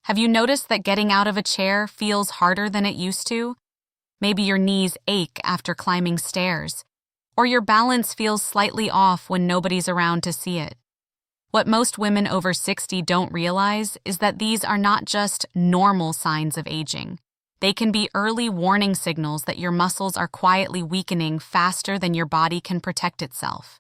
Have you noticed that getting out of a chair feels harder than it used to? Maybe your knees ache after climbing stairs, or your balance feels slightly off when nobody's around to see it. What most women over 60 don't realize is that these are not just normal signs of aging. They can be early warning signals that your muscles are quietly weakening faster than your body can protect itself.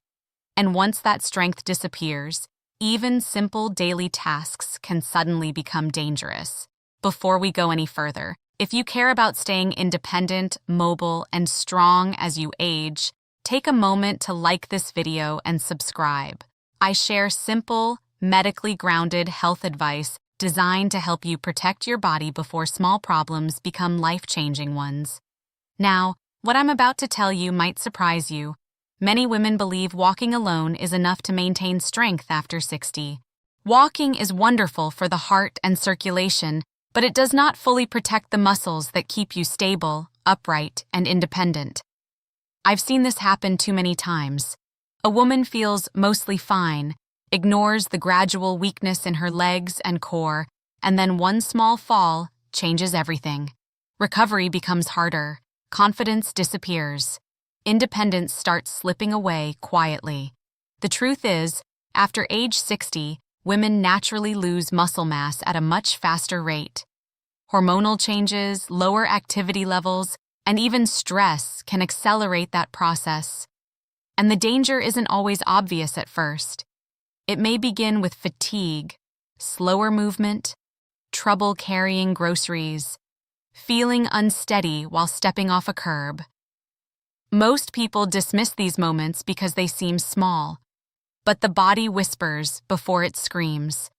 And once that strength disappears, even simple daily tasks can suddenly become dangerous. Before we go any further, if you care about staying independent, mobile, and strong as you age, take a moment to like this video and subscribe. I share simple, medically grounded health advice designed to help you protect your body before small problems become life-changing ones. Now, what I'm about to tell you might surprise you. Many women believe walking alone is enough to maintain strength after 60. Walking is wonderful for the heart and circulation, but it does not fully protect the muscles that keep you stable, upright, and independent. I've seen this happen too many times. A woman feels mostly fine, ignores the gradual weakness in her legs and core, and then one small fall changes everything. Recovery becomes harder, confidence disappears. Independence starts slipping away quietly. The truth is, after age 60, women naturally lose muscle mass at a much faster rate. Hormonal changes, lower activity levels, and even stress can accelerate that process. And the danger isn't always obvious at first. It may begin with fatigue, slower movement, trouble carrying groceries, feeling unsteady while stepping off a curb. Most people dismiss these moments because they seem small, but the body whispers before it screams.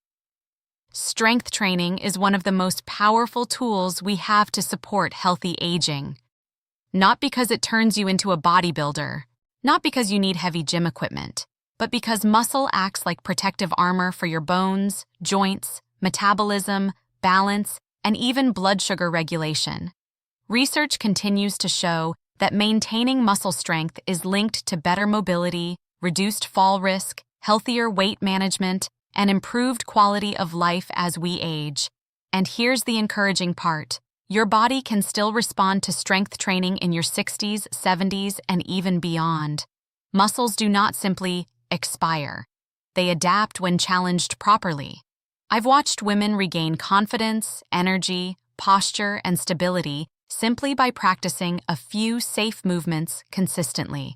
Strength training is one of the most powerful tools we have to support healthy aging. Not because it turns you into a bodybuilder, not because you need heavy gym equipment, but because muscle acts like protective armor for your bones, joints, metabolism, balance, and even blood sugar regulation. Research continues to show that maintaining muscle strength is linked to better mobility, reduced fall risk, healthier weight management, and improved quality of life as we age. And here's the encouraging part. Your body can still respond to strength training in your 60s, 70s, and even beyond. Muscles do not simply expire. They adapt when challenged properly. I've watched women regain confidence, energy, posture, and stability simply by practicing a few safe movements consistently.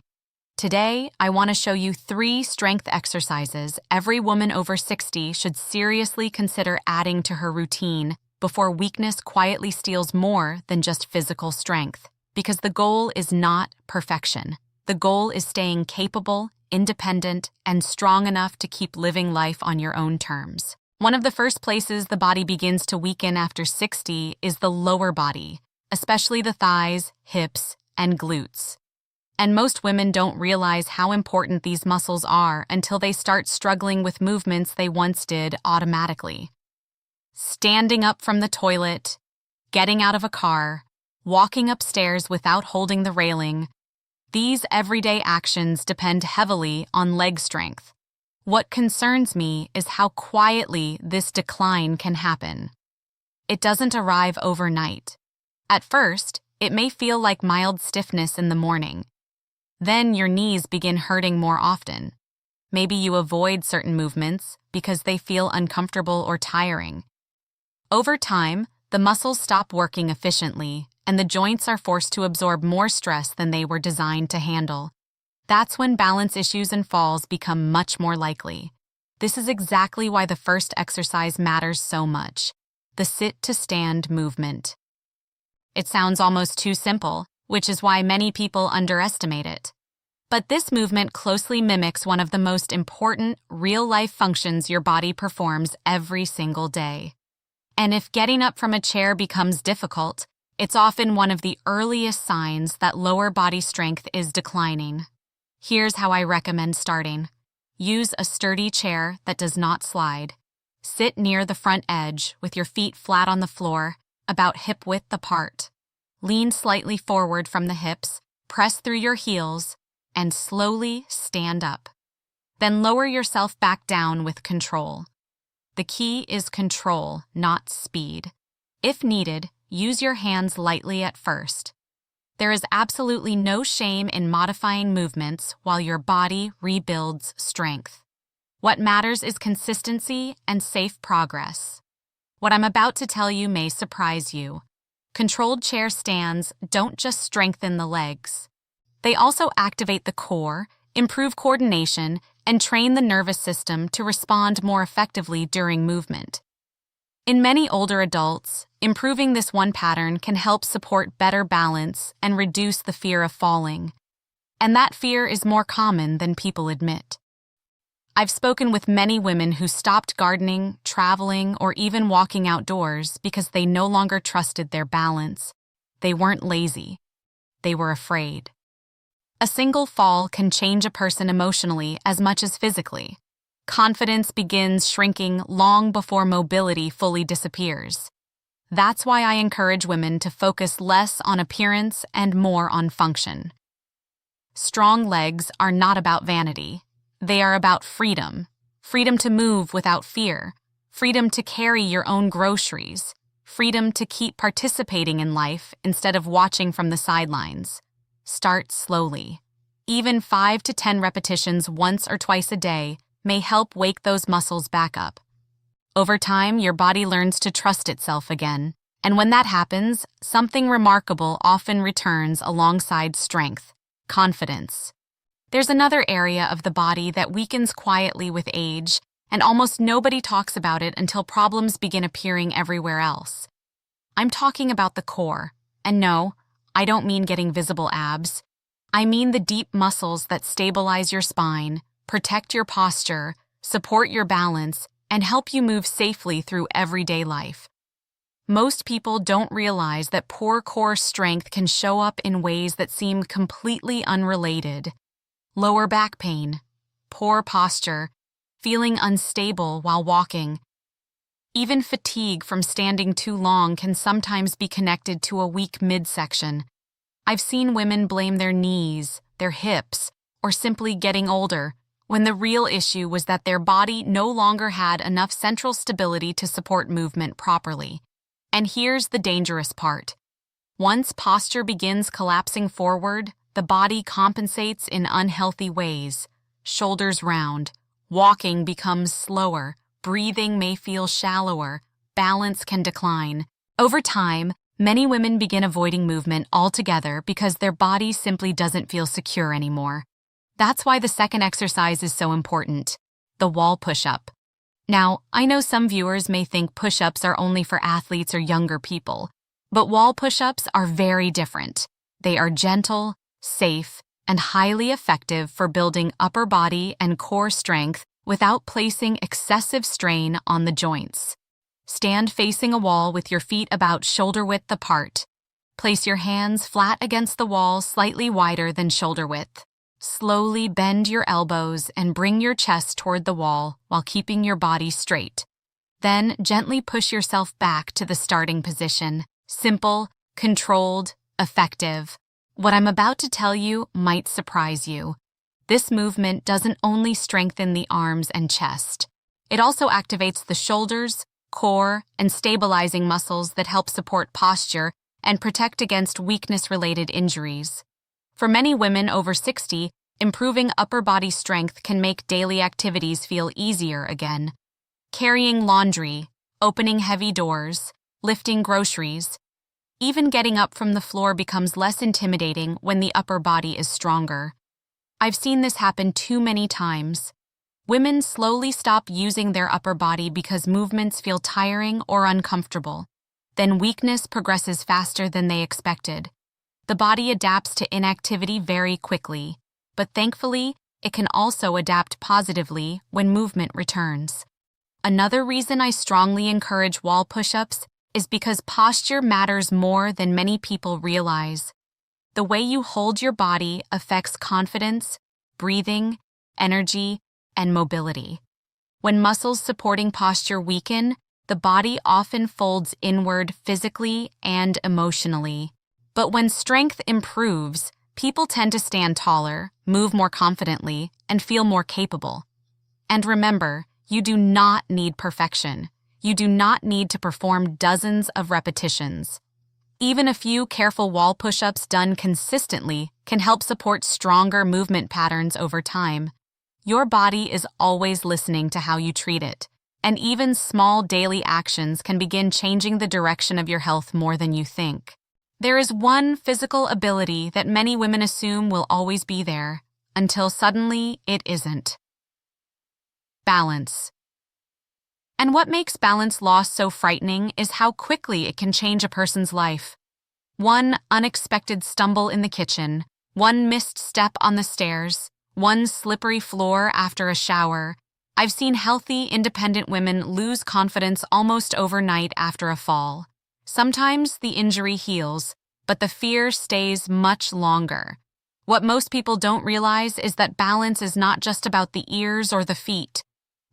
Today, I want to show you 3 strength exercises every woman over 60 should seriously consider adding to her routine before weakness quietly steals more than just physical strength. Because the goal is not perfection. The goal is staying capable, independent, and strong enough to keep living life on your own terms. One of the first places the body begins to weaken after 60 is the lower body, especially the thighs, hips, and glutes. And most women don't realize how important these muscles are until they start struggling with movements they once did automatically. Standing up from the toilet, getting out of a car, walking upstairs without holding the railing. These everyday actions depend heavily on leg strength. What concerns me is how quietly this decline can happen. It doesn't arrive overnight. At first, it may feel like mild stiffness in the morning. Then your knees begin hurting more often. Maybe you avoid certain movements because they feel uncomfortable or tiring. Over time, the muscles stop working efficiently, and the joints are forced to absorb more stress than they were designed to handle. That's when balance issues and falls become much more likely. This is exactly why the first exercise matters so much: the sit-to-stand movement. It sounds almost too simple, which is why many people underestimate it. But this movement closely mimics one of the most important real-life functions your body performs every single day. And if getting up from a chair becomes difficult, it's often one of the earliest signs that lower body strength is declining. Here's how I recommend starting. Use a sturdy chair that does not slide. Sit near the front edge with your feet flat on the floor, about hip-width apart. Lean slightly forward from the hips, press through your heels, and slowly stand up. Then lower yourself back down with control. The key is control, not speed. If needed, use your hands lightly at first. There is absolutely no shame in modifying movements while your body rebuilds strength. What matters is consistency and safe progress. What I'm about to tell you may surprise you. Controlled chair stands don't just strengthen the legs. They also activate the core, improve coordination, and train the nervous system to respond more effectively during movement. In many older adults, improving this one pattern can help support better balance and reduce the fear of falling. And that fear is more common than people admit. I've spoken with many women who stopped gardening, traveling, or even walking outdoors because they no longer trusted their balance. They weren't lazy. They were afraid. A single fall can change a person emotionally as much as physically. Confidence begins shrinking long before mobility fully disappears. That's why I encourage women to focus less on appearance and more on function. Strong legs are not about vanity. They are about freedom. Freedom to move without fear. Freedom to carry your own groceries. Freedom to keep participating in life instead of watching from the sidelines. Start slowly. Even 5 to 10 repetitions once or twice a day may help wake those muscles back up. Over time, your body learns to trust itself again, and when that happens, something remarkable often returns alongside strength, confidence. There's another area of the body that weakens quietly with age, and almost nobody talks about it until problems begin appearing everywhere else. I'm talking about the core, and no, I don't mean getting visible abs. I mean the deep muscles that stabilize your spine, protect your posture, support your balance, and help you move safely through everyday life. Most people don't realize that poor core strength can show up in ways that seem completely unrelated. Lower back pain, poor posture, feeling unstable while walking. Even fatigue from standing too long can sometimes be connected to a weak midsection. I've seen women blame their knees, their hips, or simply getting older, when the real issue was that their body no longer had enough central stability to support movement properly. And here's the dangerous part. Once posture begins collapsing forward, the body compensates in unhealthy ways. Shoulders round, walking becomes slower, breathing may feel shallower, balance can decline. Over time, many women begin avoiding movement altogether because their body simply doesn't feel secure anymore. That's why the second exercise is so important, the wall push-up. Now, I know some viewers may think push-ups are only for athletes or younger people, but wall push-ups are very different. They are gentle, safe, and highly effective for building upper body and core strength without placing excessive strain on the joints. Stand facing a wall with your feet about shoulder width apart. Place your hands flat against the wall slightly wider than shoulder width. Slowly bend your elbows and bring your chest toward the wall while keeping your body straight. Then gently push yourself back to the starting position. Simple, controlled, effective. What I'm about to tell you might surprise you. This movement doesn't only strengthen the arms and chest. It also activates the shoulders, core, and stabilizing muscles that help support posture and protect against weakness-related injuries. For many women over 60, improving upper body strength can make daily activities feel easier again. Carrying laundry, opening heavy doors, lifting groceries. Even getting up from the floor becomes less intimidating when the upper body is stronger. I've seen this happen too many times. Women slowly stop using their upper body because movements feel tiring or uncomfortable. Then weakness progresses faster than they expected. The body adapts to inactivity very quickly, but thankfully, it can also adapt positively when movement returns. Another reason I strongly encourage wall push-ups is because posture matters more than many people realize. The way you hold your body affects confidence, breathing, energy, and mobility. When muscles supporting posture weaken, the body often folds inward physically and emotionally. But when strength improves, people tend to stand taller, move more confidently, and feel more capable. And remember, You do not need perfection. You do not need to perform dozens of repetitions. Even a few careful wall push-ups done consistently can help support stronger movement patterns over time. Your body is always listening to how you treat it, and even small daily actions can begin changing the direction of your health more than you think. There is one physical ability that many women assume will always be there, until suddenly it isn't. Balance. And what makes balance loss so frightening is how quickly it can change a person's life. One unexpected stumble in the kitchen, one missed step on the stairs, one slippery floor after a shower. I've seen healthy, independent women lose confidence almost overnight after a fall. Sometimes the injury heals, but the fear stays much longer. What most people don't realize is that balance is not just about the ears or the feet.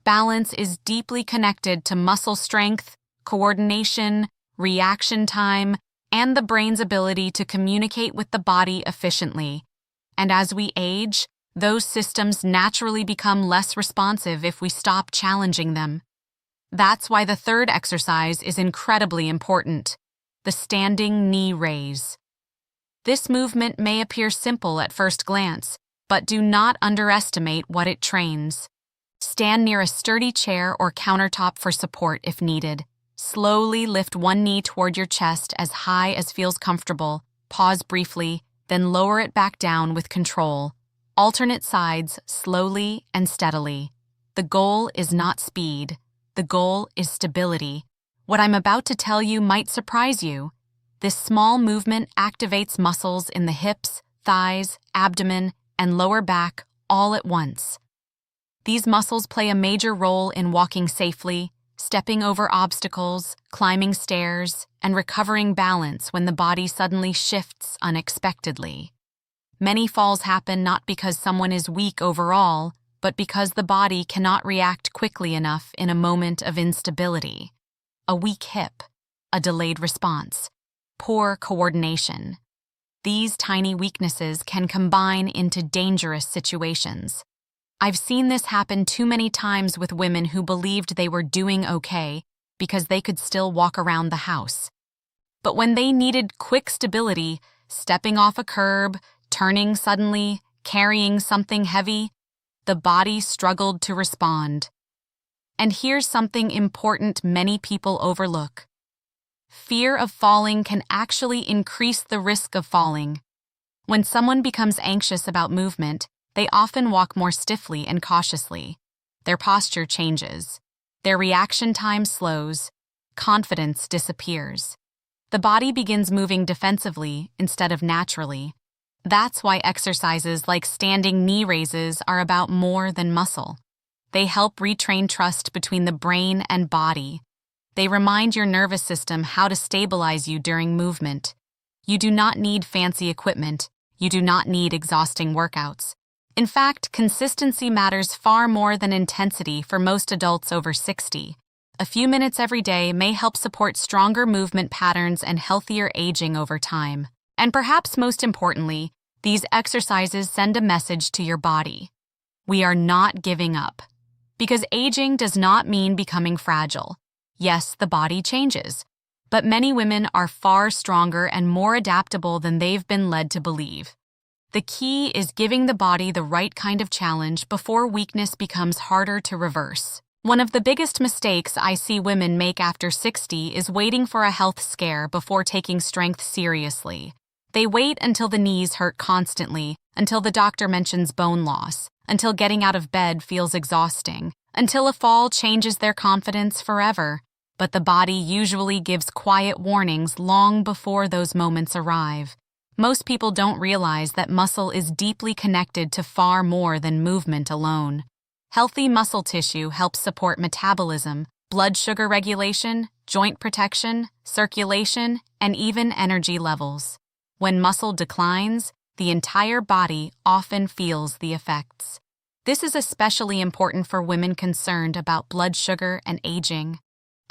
Balance is deeply connected to muscle strength, coordination, reaction time, and the brain's ability to communicate with the body efficiently. And as we age, those systems naturally become less responsive if we stop challenging them. That's why the third exercise is incredibly important: the standing knee raise. This movement may appear simple at first glance, but do not underestimate what it trains. Stand near a sturdy chair or countertop for support if needed. Slowly lift one knee toward your chest as high as feels comfortable. Pause briefly, then lower it back down with control. Alternate sides slowly and steadily. The goal is not speed. The goal is stability. What I'm about to tell you might surprise you. This small movement activates muscles in the hips, thighs, abdomen, and lower back all at once. These muscles play a major role in walking safely, stepping over obstacles, climbing stairs, and recovering balance when the body suddenly shifts unexpectedly. Many falls happen not because someone is weak overall, but because the body cannot react quickly enough in a moment of instability. A weak hip, a delayed response, poor coordination. These tiny weaknesses can combine into dangerous situations. I've seen this happen too many times with women who believed they were doing okay because they could still walk around the house. But when they needed quick stability, stepping off a curb, turning suddenly, carrying something heavy, the body struggled to respond. And here's something important many people overlook. Fear of falling can actually increase the risk of falling. When someone becomes anxious about movement, they often walk more stiffly and cautiously. Their posture changes. Their reaction time slows. Confidence disappears. The body begins moving defensively instead of naturally. That's why exercises like standing knee raises are about more than muscle. They help retrain trust between the brain and body. They remind your nervous system how to stabilize you during movement. You do not need fancy equipment. You do not need exhausting workouts. In fact, consistency matters far more than intensity for most adults over 60. A few minutes every day may help support stronger movement patterns and healthier aging over time. And perhaps most importantly, these exercises send a message to your body. We are not giving up. Because aging does not mean becoming fragile. Yes, the body changes, but many women are far stronger and more adaptable than they've been led to believe. The key is giving the body the right kind of challenge before weakness becomes harder to reverse. One of the biggest mistakes I see women make after 60 is waiting for a health scare before taking strength seriously. They wait until the knees hurt constantly, until the doctor mentions bone loss, until getting out of bed feels exhausting, until a fall changes their confidence forever. But the body usually gives quiet warnings long before those moments arrive. Most people don't realize that muscle is deeply connected to far more than movement alone. Healthy muscle tissue helps support metabolism, blood sugar regulation, joint protection, circulation, and even energy levels. When muscle declines, the entire body often feels the effects. This is especially important for women concerned about blood sugar and aging.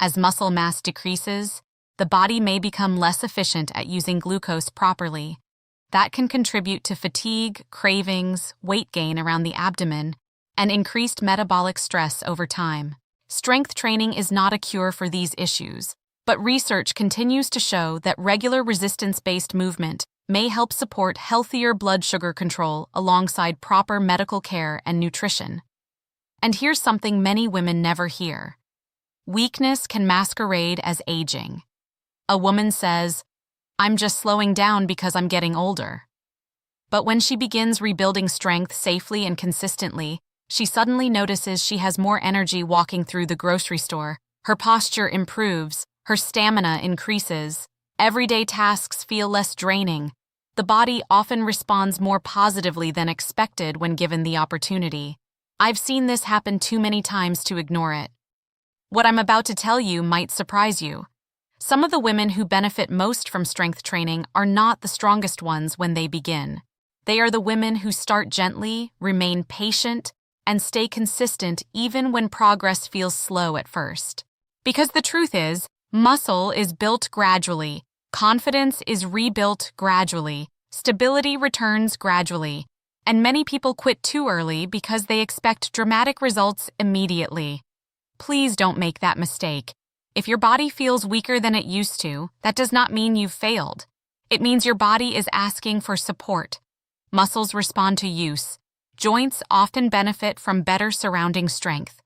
As muscle mass decreases, the body may become less efficient at using glucose properly. That can contribute to fatigue, cravings, weight gain around the abdomen, and increased metabolic stress over time. Strength training is not a cure for these issues, but research continues to show that regular resistance-based movement may help support healthier blood sugar control alongside proper medical care and nutrition. And here's something many women never hear. Weakness can masquerade as aging. A woman says, "I'm just slowing down because I'm getting older." But when she begins rebuilding strength safely and consistently, she suddenly notices she has more energy walking through the grocery store, her posture improves, her stamina increases, everyday tasks feel less draining. The body often responds more positively than expected when given the opportunity. I've seen this happen too many times to ignore it. What I'm about to tell you might surprise you. Some of the women who benefit most from strength training are not the strongest ones when they begin. They are the women who start gently, remain patient, and stay consistent even when progress feels slow at first. Because the truth is, muscle is built gradually, confidence is rebuilt gradually, stability returns gradually, and many people quit too early because they expect dramatic results immediately. Please don't make that mistake. If your body feels weaker than it used to, that does not mean you've failed. It means your body is asking for support. Muscles respond to use. Joints often benefit from better surrounding strength.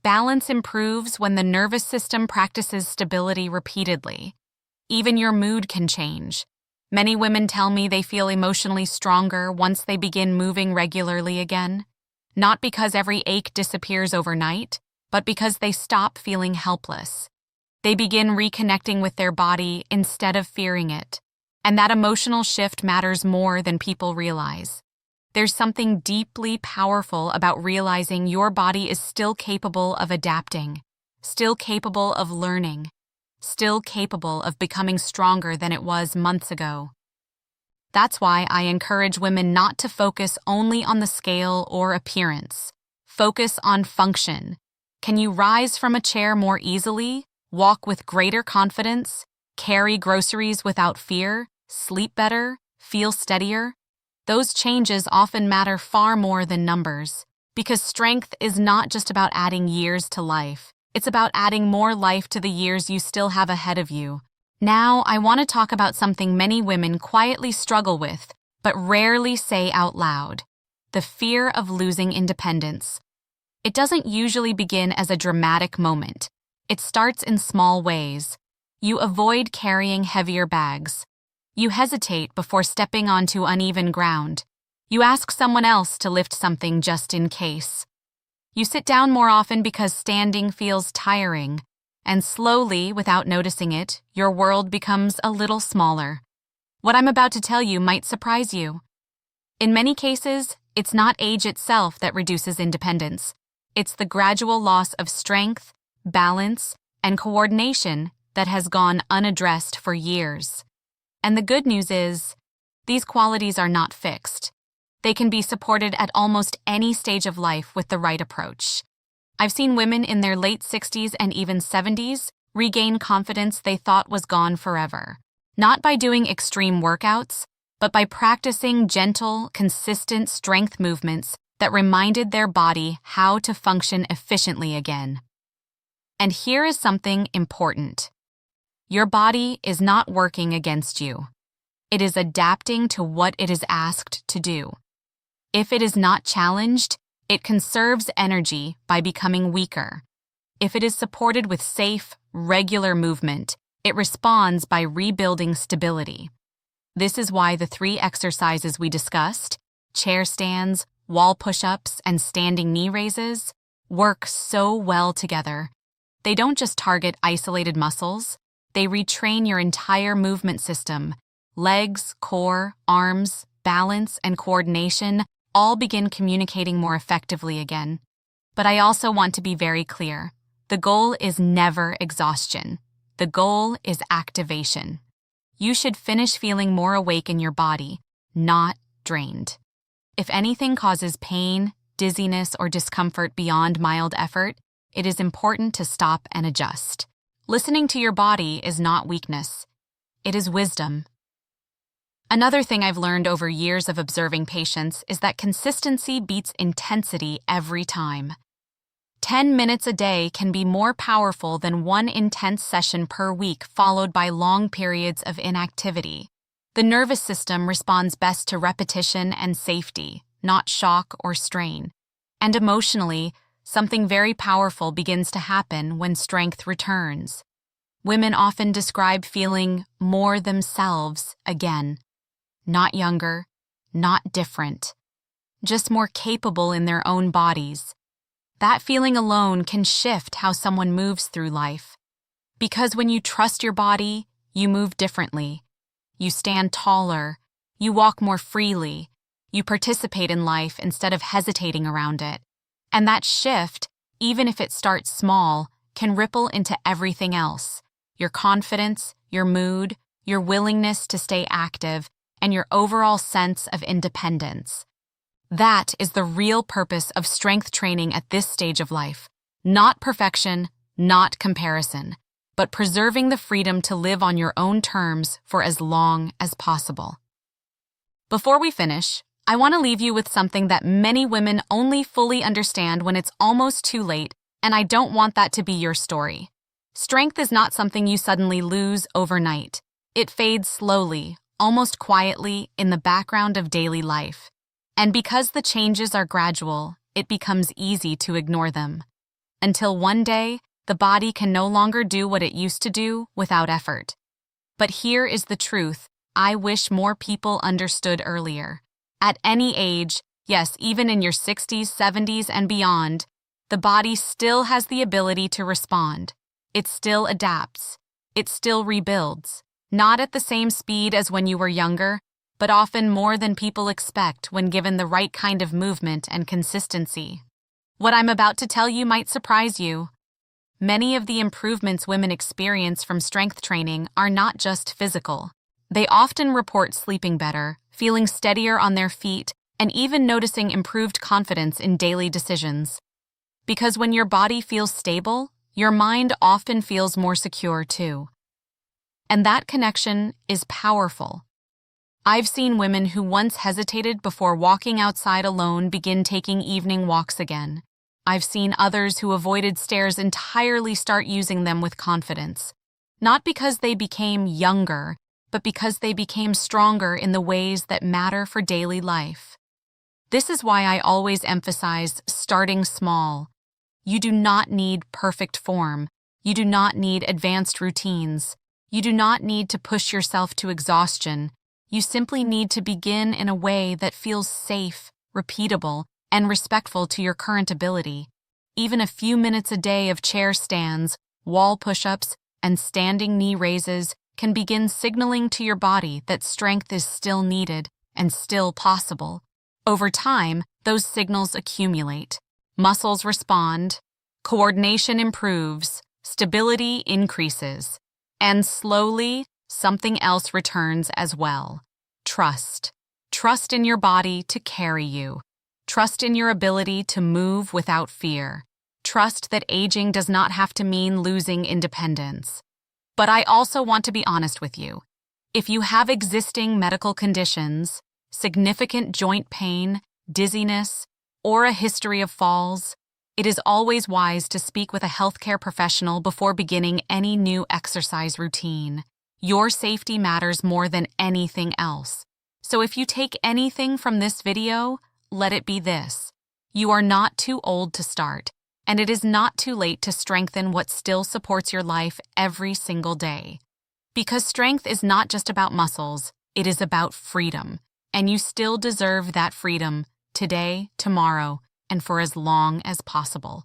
Balance improves when the nervous system practices stability repeatedly. Even your mood can change. Many women tell me they feel emotionally stronger once they begin moving regularly again. Not because every ache disappears overnight, but because they stop feeling helpless. They begin reconnecting with their body instead of fearing it. And that emotional shift matters more than people realize. There's something deeply powerful about realizing your body is still capable of adapting, still capable of learning, still capable of becoming stronger than it was months ago. That's why I encourage women not to focus only on the scale or appearance. Focus on function. Can you rise from a chair more easily, walk with greater confidence, carry groceries without fear, sleep better, feel steadier? Those changes often matter far more than numbers, because strength is not just about adding years to life. It's about adding more life to the years you still have ahead of you. Now, I want to talk about something many women quietly struggle with, but rarely say out loud: the fear of losing independence. It doesn't usually begin as a dramatic moment. It starts in small ways. You avoid carrying heavier bags. You hesitate before stepping onto uneven ground. You ask someone else to lift something just in case. You sit down more often because standing feels tiring, and slowly, without noticing it, your world becomes a little smaller. What I'm about to tell you might surprise you. In many cases, it's not age itself that reduces independence. It's the gradual loss of strength, balance, and coordination that has gone unaddressed for years. And the good news is, these qualities are not fixed. They can be supported at almost any stage of life with the right approach. I've seen women in their late 60s and even 70s regain confidence they thought was gone forever. Not by doing extreme workouts, but by practicing gentle, consistent strength movements that reminded their body how to function efficiently again. And here is something important. Your body is not working against you. It is adapting to what it is asked to do. If it is not challenged, it conserves energy by becoming weaker. If it is supported with safe, regular movement, it responds by rebuilding stability. This is why the 3 exercises we discussed, chair stands, wall push-ups, and standing knee raises, work so well together. They don't just target isolated muscles, they retrain your entire movement system. Legs, core, arms, balance, and coordination all begin communicating more effectively again. But I also want to be very clear. The goal is never exhaustion. The goal is activation. You should finish feeling more awake in your body, not drained. If anything causes pain, dizziness, or discomfort beyond mild effort, it is important to stop and adjust. Listening to your body is not weakness. It is wisdom. Another thing I've learned over years of observing patients is that consistency beats intensity every time. 10 minutes a day can be more powerful than one intense session per week followed by long periods of inactivity. The nervous system responds best to repetition and safety, not shock or strain. And emotionally, something very powerful begins to happen when strength returns. Women often describe feeling more themselves again. Not younger, not different, just more capable in their own bodies. That feeling alone can shift how someone moves through life. Because when you trust your body, you move differently. You stand taller, you walk more freely, you participate in life instead of hesitating around it. And that shift, even if it starts small, can ripple into everything else. Your confidence, your mood, your willingness to stay active, and your overall sense of independence. That is the real purpose of strength training at this stage of life. Not perfection, not comparison, but preserving the freedom to live on your own terms for as long as possible. Before we finish, I want to leave you with something that many women only fully understand when it's almost too late, and I don't want that to be your story. Strength is not something you suddenly lose overnight. It fades slowly, almost quietly, in the background of daily life. And because the changes are gradual, it becomes easy to ignore them. Until one day, the body can no longer do what it used to do without effort. But here is the truth I wish more people understood earlier. At any age, yes, even in your 60s, 70s, and beyond, the body still has the ability to respond. It still adapts. It still rebuilds. Not at the same speed as when you were younger, but often more than people expect when given the right kind of movement and consistency. What I'm about to tell you might surprise you. Many of the improvements women experience from strength training are not just physical. They often report sleeping better, feeling steadier on their feet, and even noticing improved confidence in daily decisions. Because when your body feels stable, your mind often feels more secure too. And that connection is powerful. I've seen women who once hesitated before walking outside alone begin taking evening walks again. I've seen others who avoided stairs entirely start using them with confidence. Not because they became younger, but because they became stronger in the ways that matter for daily life. This is why I always emphasize starting small. You do not need perfect form. You do not need advanced routines. You do not need to push yourself to exhaustion. You simply need to begin in a way that feels safe, repeatable, and respectful to your current ability. Even a few minutes a day of chair stands, wall push-ups, and standing knee raises can begin signaling to your body that strength is still needed and still possible. Over time, those signals accumulate. Muscles respond, coordination improves, stability increases, and slowly, something else returns as well. Trust. Trust in your body to carry you. Trust in your ability to move without fear. Trust that aging does not have to mean losing independence. But I also want to be honest with you. If you have existing medical conditions, significant joint pain, dizziness, or a history of falls, it is always wise to speak with a healthcare professional before beginning any new exercise routine. Your safety matters more than anything else. So if you take anything from this video, let it be this. You are not too old to start, and it is not too late to strengthen what still supports your life every single day. Because strength is not just about muscles, it is about freedom, and you still deserve that freedom today, tomorrow, and for as long as possible.